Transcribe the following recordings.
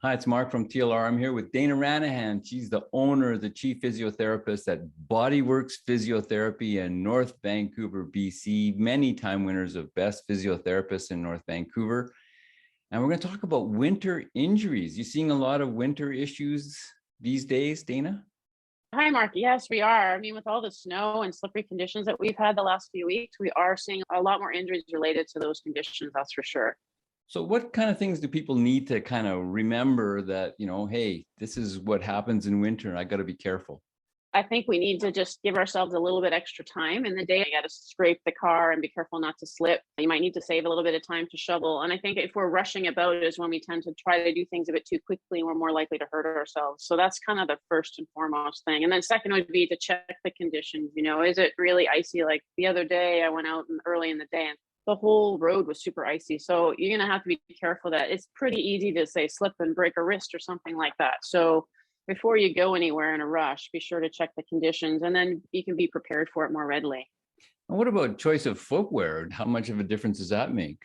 Hi, it's Mark from TLR. I'm here with Dana Ranahan. She's the owner, the chief physiotherapist at Bodyworks Physiotherapy in North Vancouver, BC. Many time winners of Best Physiotherapists in North Vancouver. And we're going to talk about winter injuries. You seeing a lot of winter issues these days, Dana? Hi, Mark. Yes, we are. I mean, with all the snow and slippery conditions that we've had the last few weeks, we are seeing a lot more injuries related to those conditions, that's for sure. So what kind of things do people need to kind of remember that, hey, this is what happens in winter and I got to be careful? I think we need to just give ourselves a little bit extra time in the day. You got to scrape the car and be careful not to slip. You might need to save a little bit of time to shovel. And I think if we're rushing about is when we tend to try to do things a bit too quickly and we're more likely to hurt ourselves. So that's kind of the first and foremost thing. And then second would be to check the conditions. Is it really icy? Like the other day, I went out early in the day and the whole road was super icy. So you're going to have to be careful that it's pretty easy to say slip and break a wrist or something like that. So before you go anywhere in a rush, be sure to check the conditions and then you can be prepared for it more readily. And what about choice of footwear? How much of a difference does that make?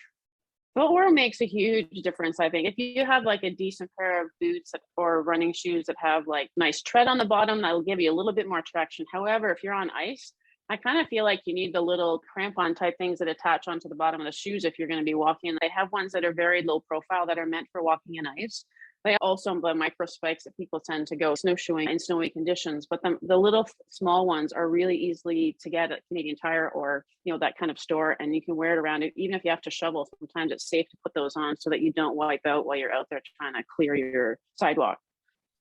Footwear makes a huge difference, I think. If you have like a decent pair of boots or running shoes that have like nice tread on the bottom, that'll give you a little bit more traction. However, if you're on ice, I kind of feel like you need the little crampon type things that attach onto the bottom of the shoes if you're going to be walking. They have ones that are very low profile that are meant for walking in ice. They also have the micro spikes that people tend to go snowshoeing in snowy conditions, but the little small ones are really easily to get at Canadian Tire or that kind of store, and you can wear it around it. Even if you have to shovel, sometimes it's safe to put those on so that you don't wipe out while you're out there trying to clear your sidewalk.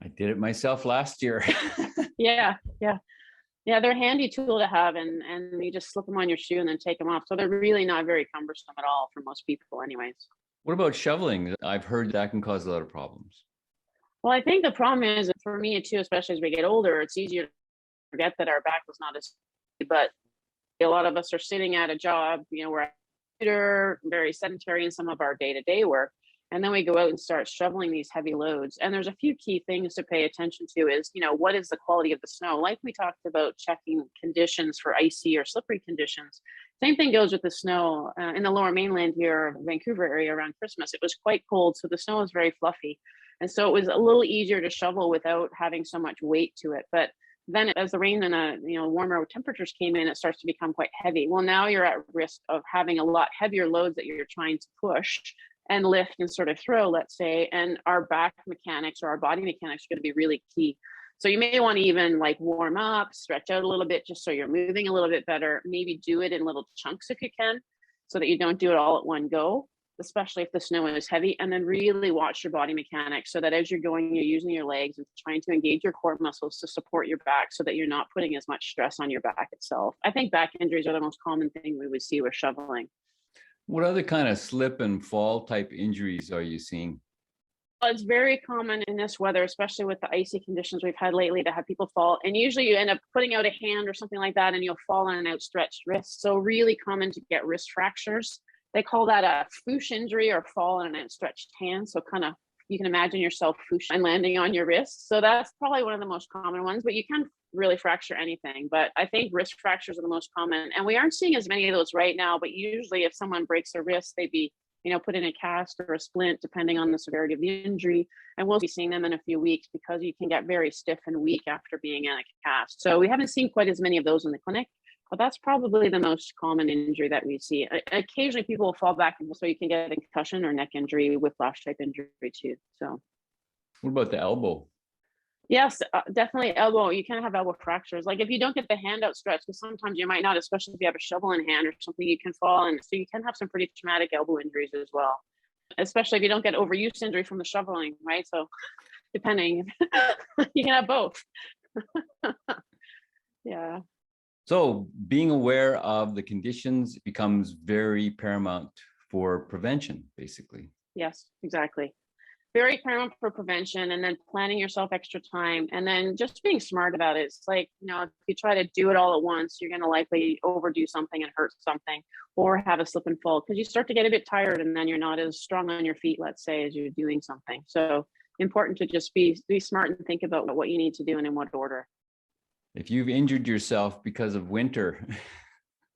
I did it myself last year. Yeah. They're a handy tool to have, and you just slip them on your shoe and then take them off. So they're really not very cumbersome at all for most people anyways. What about shoveling? I've heard that can cause a lot of problems. Well, I think the problem is for me too, especially as we get older, it's easier to forget that our back was not as, but a lot of us are sitting at a job, we're very sedentary in some of our day-to-day work. And then we go out and start shoveling these heavy loads. And there's a few key things to pay attention to is, what is the quality of the snow? Like we talked about checking conditions for icy or slippery conditions. Same thing goes with the snow. In the lower mainland here, Vancouver area around Christmas, it was quite cold. So the snow was very fluffy. And so it was a little easier to shovel without having so much weight to it. But then as the rain and warmer temperatures came in, it starts to become quite heavy. Well, now you're at risk of having a lot heavier loads that you're trying to push and lift and sort of throw, let's say, and our back mechanics or our body mechanics are going to be really key. So you may want to even like warm up, stretch out a little bit, just so you're moving a little bit better. Maybe do it in little chunks if you can, so that you don't do it all at one go, especially if the snow is heavy. And then really watch your body mechanics so that as you're going, you're using your legs and trying to engage your core muscles to support your back so that you're not putting as much stress on your back itself. I think back injuries are the most common thing we would see with shoveling. What other kind of slip and fall type injuries are you seeing? Well, it's very common in this weather, especially with the icy conditions we've had lately, to have people fall. And usually you end up putting out a hand or something like that and you'll fall on an outstretched wrist. So really common to get wrist fractures. They call that a foosh injury or fall on an outstretched hand. So kind of, you can imagine yourself foosh and landing on your wrist. So that's probably one of the most common ones, but you can really fracture anything. But I think wrist fractures are the most common. And we aren't seeing as many of those right now, but usually if someone breaks their wrist, they'd be, put in a cast or a splint, depending on the severity of the injury. And we'll be seeing them in a few weeks because you can get very stiff and weak after being in a cast. So we haven't seen quite as many of those in the clinic, but that's probably the most common injury that we see. Occasionally people will fall back, so you can get a concussion or neck injury, whiplash type injury too. So what about the elbow? Yes, definitely elbow. You can have elbow fractures. Like if you don't get the hand outstretched, because sometimes you might not, especially if you have a shovel in hand or something, you can fall. And so you can have some pretty traumatic elbow injuries as well, especially if you don't get overuse injury from the shoveling, right? So depending, you can have both. Yeah. So being aware of the conditions becomes very paramount for prevention, basically. Yes, exactly. Very paramount for prevention, and then planning yourself extra time, and then just being smart about it. It's like, if you try to do it all at once, you're going to likely overdo something and hurt something or have a slip and fall because you start to get a bit tired and then you're not as strong on your feet, let's say, as you're doing something. So important to just be smart and think about what you need to do and in what order. If you've injured yourself because of winter,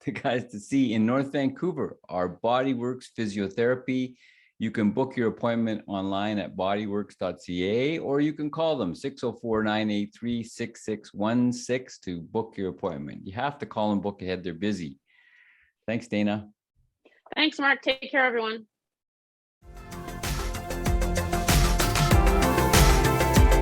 the guys to see in North Vancouver are Bodyworks Physiotherapy You can book your appointment online at bodyworks.ca, or you can call them 604-983-6616 to book your appointment. You have to call and book ahead. They're busy. Thanks, Dana. Thanks, Mark. Take care, everyone.